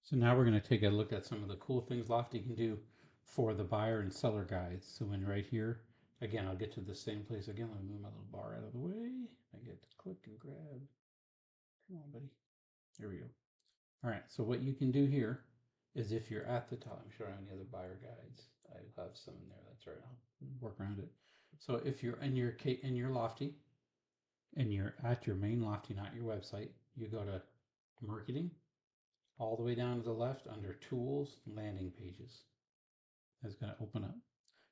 So now we're going to take a look at some of the cool things Lofty can do for the buyer and seller guides. So when right here, again, I'll get to the same place again. Let me move my little bar out of the way. I get to click and grab. Come on, buddy. There we go. All right, so what you can do here is if you're at the top, I'm sure I have any other buyer guides. I have some in there. That's right. I'll work around it. So if you're in your Lofty and you're at your main Lofty, not your website, you go to marketing, all the way down to the left under tools, landing pages. That's going to open up.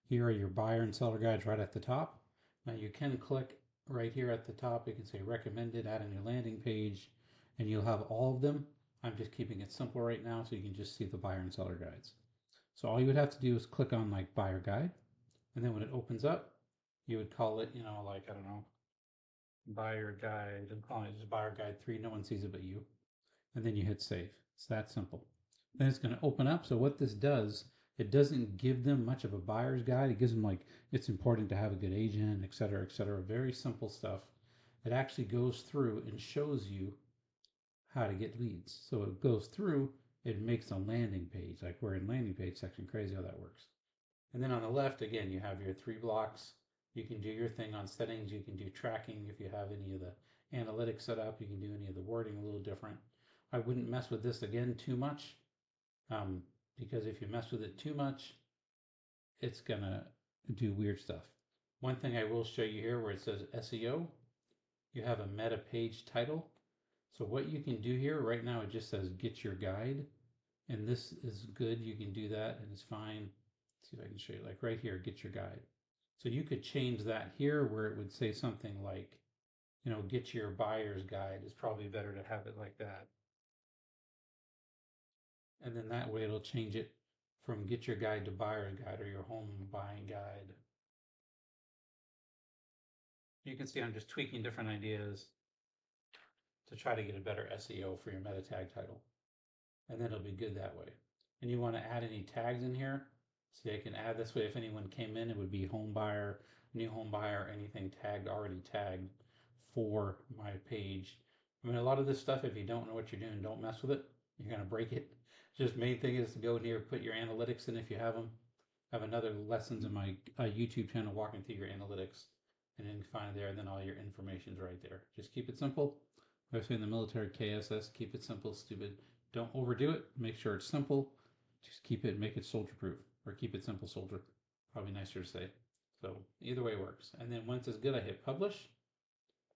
Here are your buyer and seller guides right at the top. Now you can click right here at the top. You can say recommended, add a new landing page, and you'll have all of them. I'm just keeping it simple right now so you can just see the buyer and seller guides. So all you would have to do is click on like buyer guide, and then when it opens up, you would call it, like, I don't know, buyer guide. I'm calling it just buyer guide 3. No one sees it but you. And then you hit save. It's that simple. Then it's going to open up. So what this does, it doesn't give them much of a buyer's guide. It gives them like, it's important to have a good agent, et cetera, et cetera. Very simple stuff. It actually goes through and shows you how to get leads. So it goes through, it makes a landing page. Like we're in landing page section. Crazy how that works. And then on the left, again, you have your 3 blocks. You can do your thing on settings. You can do tracking if you have any of the analytics set up. You can do any of the wording a little different. I wouldn't mess with this again too much, because if you mess with it too much, it's gonna do weird stuff. One thing I will show you here where it says SEO, you have a meta page title. So what you can do here right now, it just says get your guide, and this is good. You can do that and it's fine. Let's see if I can show you, like right here, get your guide. So you could change that here where it would say something like, get your buyer's guide. It's probably better to have it like that. And then that way it'll change it from get your guide to buyer's guide or your home buying guide. You can see I'm just tweaking different ideas to try to get a better SEO for your meta tag title. And then it'll be good that way. And you want to add any tags in here. See, I can add this way. If anyone came in, it would be home buyer, new home buyer, anything tagged, already tagged for my page. I mean, a lot of this stuff, if you don't know what you're doing, don't mess with it. You're going to break it. Just main thing is to go in here, put your analytics in if you have them. I have another lessons in my YouTube channel walking through your analytics, and then you can find it there, and then all your information's right there. Just keep it simple. I say in the military KSS, keep it simple, stupid. Don't overdo it. Make sure it's simple. Just keep it, make it soldier proof, or keep it simple, soldier. Probably nicer to say. So either way works. And then once it's good, I hit publish.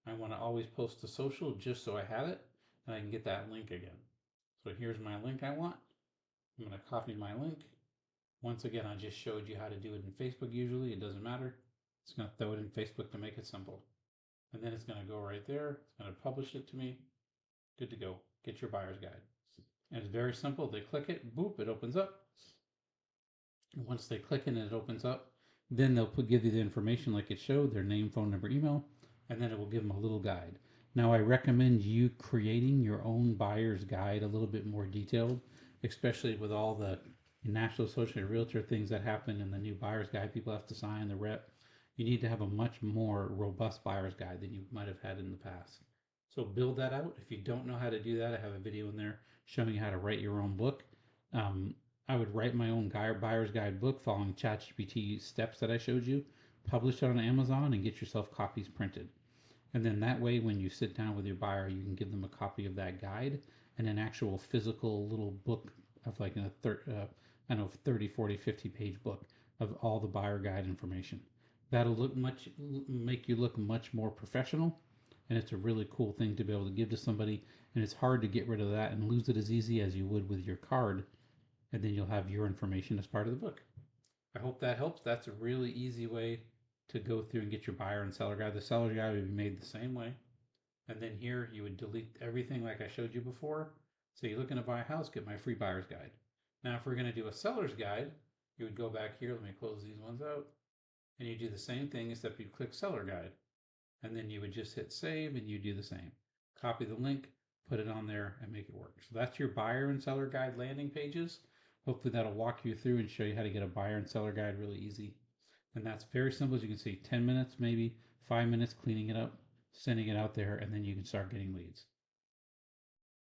I want to always post to social just so I have it and I can get that link again. So here's my link I want. I'm going to copy my link. Once again, I just showed you how to do it in Facebook usually. It doesn't matter. It's going to throw it in Facebook to make it simple. And then it's going to go right there. It's going to publish it to me. Good to go. Get your buyer's guide. And it's very simple. They click it, boop, it opens up. And once they click it and it opens up, then they'll give you the information like it showed, their name, phone number, email, and then it will give them a little guide. Now I recommend you creating your own buyer's guide a little bit more detailed, especially with all the National Association of Realtor things that happen in the new buyer's guide people have to sign, the rep. You need to have a much more robust buyer's guide than you might have had in the past. So build that out. If you don't know how to do that, I have a video in there showing you how to write your own book. I would write my own buyer's guide book following ChatGPT steps that I showed you, publish it on Amazon, and get yourself copies printed. And then that way, when you sit down with your buyer, you can give them a copy of that guide and an actual physical little book of like a 30, 40, 50 page book of all the buyer guide information. That'll make you look much more professional, and it's a really cool thing to be able to give to somebody. And it's hard to get rid of that and lose it as easy as you would with your card, and then you'll have your information as part of the book. I hope that helps. That's a really easy way to go through and get your buyer and seller guide. The seller guide would be made the same way. And then here you would delete everything like I showed you before. So you're looking to buy a house, get my free buyer's guide. Now, if we're going to do a seller's guide, you would go back here. Let me close these ones out. And you do the same thing except you click seller guide. And then you would just hit save and you do the same. Copy the link, put it on there, and make it work. So that's your buyer and seller guide landing pages. Hopefully that'll walk you through and show you how to get a buyer and seller guide really easy. And that's very simple. As you can see, 10 minutes, maybe 5 minutes cleaning it up, sending it out there, and then you can start getting leads.